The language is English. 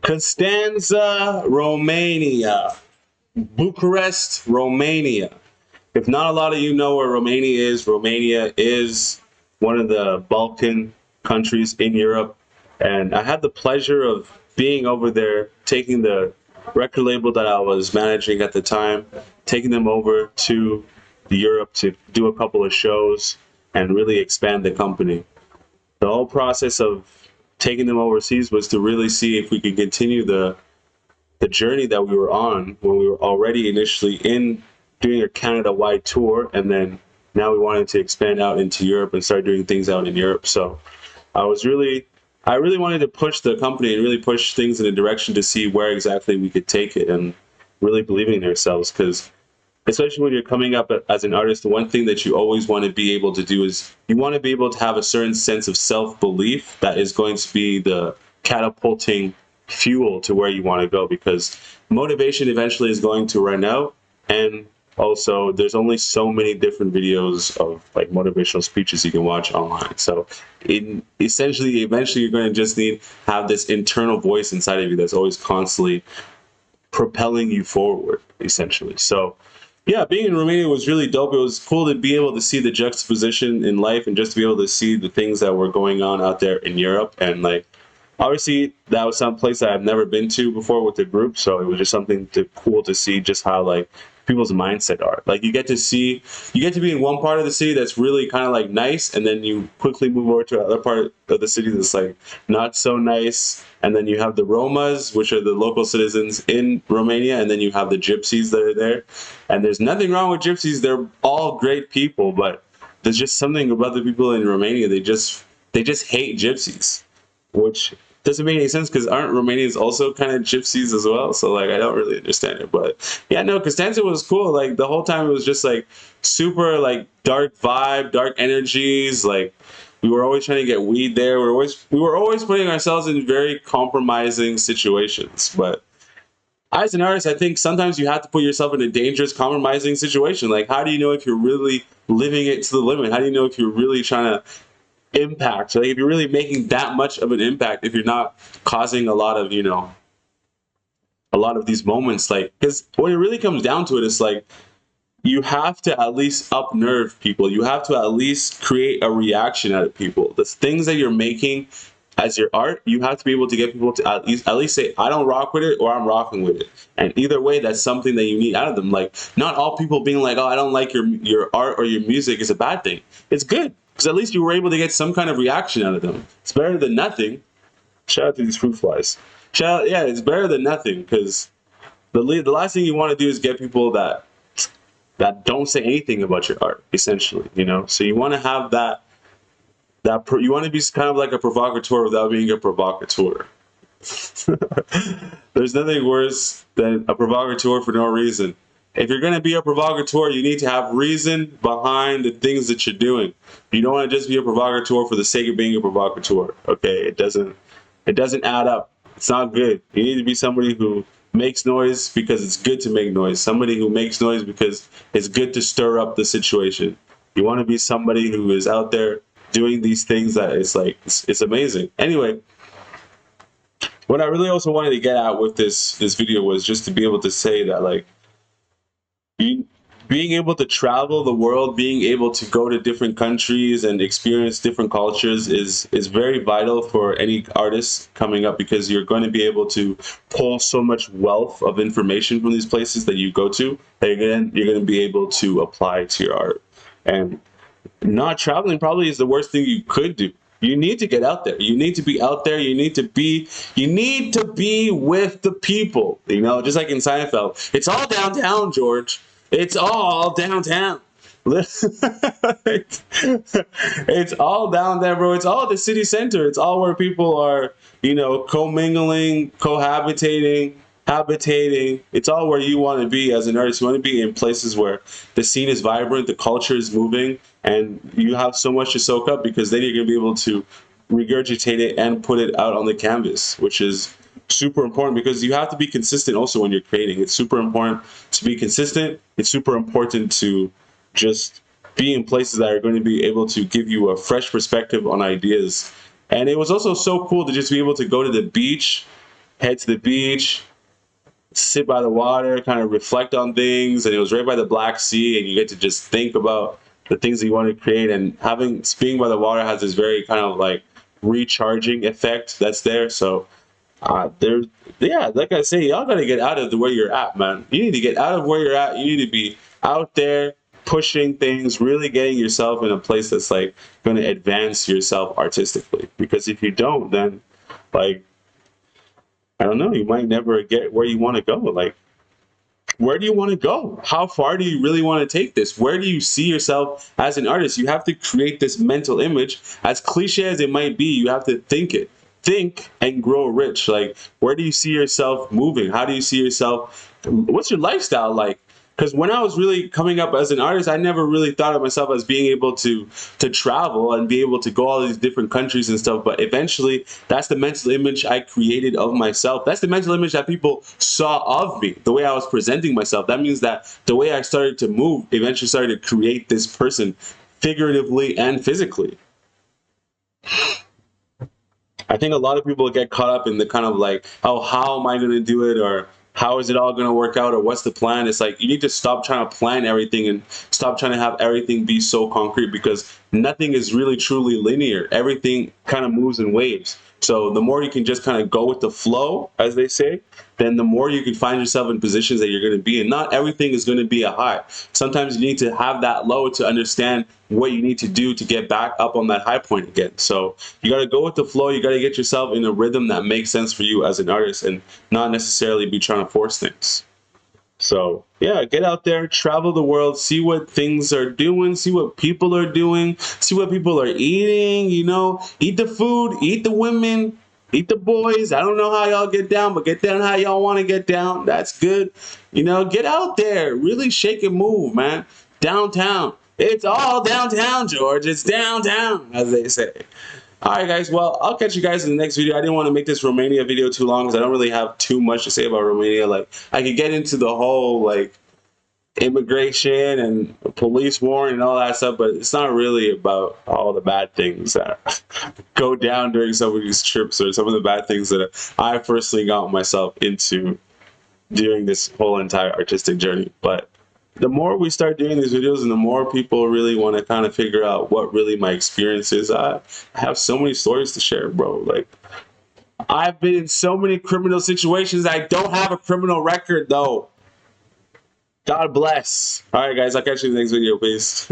Constanza, Romania. Bucharest, Romania. If not a lot of you know where Romania is one of the Balkan countries in Europe. And I had the pleasure of being over there, taking the record label that I was managing at the time, taking them over to Europe to do a couple of shows and really expand the company. The whole process of taking them overseas was to really see if we could continue the journey that we were on when we were already initially in doing a Canada-wide tour, and then now we wanted to expand out into Europe and start doing things out in Europe. So I really wanted to push the company and really push things in a direction to see where exactly we could take it and really believing in ourselves. Because especially when you're coming up as an artist, the one thing that you always want to be able to do is you want to be able to have a certain sense of self-belief that is going to be the catapulting fuel to where you want to go, because motivation eventually is going to run out. And also there's only so many different videos of like motivational speeches you can watch online. So essentially eventually you're going to just have this internal voice inside of you that's always constantly propelling you forward, essentially. So yeah, being in Romania was really dope. It was cool to be able to see the juxtaposition in life and just to be able to see the things that were going on out there in Europe. And like, obviously that was some place that I've never been to before with the group. So it was just something cool to see just how like people's mindset are. Like you get to be in one part of the city that's really kind of like nice, and then you quickly move over to another part of the city that's like not so nice. And then you have the Romas, which are the local citizens in Romania, and then you have the gypsies that are there. And there's nothing wrong with gypsies. They're all great people, but there's just something about the people in Romania. They just hate gypsies, which doesn't make any sense because aren't Romanians also kind of gypsies as well? So like I don't really understand it. But yeah, no, Costanza was cool. Like the whole time it was just like super like dark vibe, dark energies. Like we were always trying to get weed there. We were always putting ourselves in very compromising situations. But as an artist, I think sometimes you have to put yourself in a dangerous, compromising situation. Like how do you know if you're really living it to the limit? How do you know if you're really trying to impact? Like if you're really making that much of an impact, if you're not causing a lot of, a lot of these moments, like, because when it really comes down to it, it's like you have to at least upnerve people. You have to at least create a reaction out of people. The things that you're making as your art, you have to be able to get people to at least say, I don't rock with it, or I'm rocking with it. And either way, that's something that you need out of them. Like not all people being like, oh, I don't like your art or your music is a bad thing. It's good, because at least you were able to get some kind of reaction out of them. It's better than nothing. Shout out to these fruit flies. Yeah, it's better than nothing, because the last thing you want to do is get people that don't say anything about your art, essentially. So you want to have you want to be kind of like a provocateur without being a provocateur. There's nothing worse than a provocateur for no reason. If you're going to be a provocateur, you need to have reason behind the things that you're doing. You don't want to just be a provocateur for the sake of being a provocateur. Okay, it doesn't add up. It's not good. You need to be somebody who makes noise because it's good to make noise. Somebody who makes noise because it's good to stir up the situation. You want to be somebody who is out there doing these things that it's amazing. Anyway, what I really also wanted to get at with this video was just to be able to say that like being able to travel the world, being able to go to different countries and experience different cultures is very vital for any artist coming up, because you're going to be able to pull so much wealth of information from these places that you go to that you're going to be able to apply to your art. And not traveling probably is the worst thing you could do. You need to get out there. You need to be out there. You need to be with the people, just like in Seinfeld. It's all downtown, George. It's all downtown. It's all down there, bro. It's all the city center. It's all where people are, commingling, cohabitating, habitating. It's all where you want to be as an artist. You want to be in places where the scene is vibrant, the culture is moving, and you have so much to soak up, because then you're going to be able to regurgitate it and put it out on the canvas, which is super important, because you have to be consistent also when you're creating. It's super important to be consistent. It's super important to just be in places that are going to be able to give you a fresh perspective on ideas. And it was also so cool to just be able to go to the beach head to the beach, sit by the water, kind of reflect on things. And it was right by the Black Sea, and you get to just think about the things that you want to create. And having being by the water has this very kind of like recharging effect that's there. So there, yeah, like I say, y'all gotta get out of the where you're at, man. You need to get out of where you're at. You need to be out there pushing things, really getting yourself in a place that's like going to advance yourself artistically. Because if you don't, then like I don't know, you might never get where you want to go. Like, where do you want to go? How far do you really want to take this? Where do you see yourself as an artist? You have to create this mental image. As cliche as it might be, you have to think it. Think and grow rich. Like, where do you see yourself moving? How do you see yourself? What's your lifestyle like? Because when I was really coming up as an artist, I never really thought of myself as being able to travel and be able to go all these different countries and stuff. But eventually, that's the mental image I created of myself. That's the mental image that people saw of me, the way I was presenting myself. That means that the way I started to move eventually started to create this person figuratively and physically. I think a lot of people get caught up in the kind of like, oh, how am I going to do it? Or how is it all going to work out? Or what's the plan? It's like, you need to stop trying to plan everything and stop trying to have everything be so concrete, because nothing is really truly linear. Everything kind of moves in waves. So the more you can just kind of go with the flow, as they say, then the more you can find yourself in positions that you're going to be in. Not everything is going to be a high. Sometimes you need to have that low to understand what you need to do to get back up on that high point again. So you got to go with the flow. You got to get yourself in a rhythm that makes sense for you as an artist, and not necessarily be trying to force things. So yeah, get out there, travel the world, see what things are doing, see what people are doing, see what people are eating, you know, eat the food, eat the women, eat the boys. I don't know how y'all get down, but get down how y'all want to get down. That's good. You know, get out there, really shake and move, man. Downtown. It's all downtown, George. It's downtown, as they say. All right, guys. Well, I'll catch you guys in the next video. I didn't want to make this Romania video too long because I don't really have too much to say about Romania. Like, I could get into the whole, like, immigration and police war and all that stuff, but it's not really about all the bad things that go down during some of these trips, or some of the bad things that I personally got myself into during this whole entire artistic journey. But the more we start doing these videos and the more people really want to kind of figure out what really my experience is, I have so many stories to share, bro. Like, I've been in so many criminal situations. I don't have a criminal record, though. God bless. All right, guys. I'll catch you in the next video. Peace.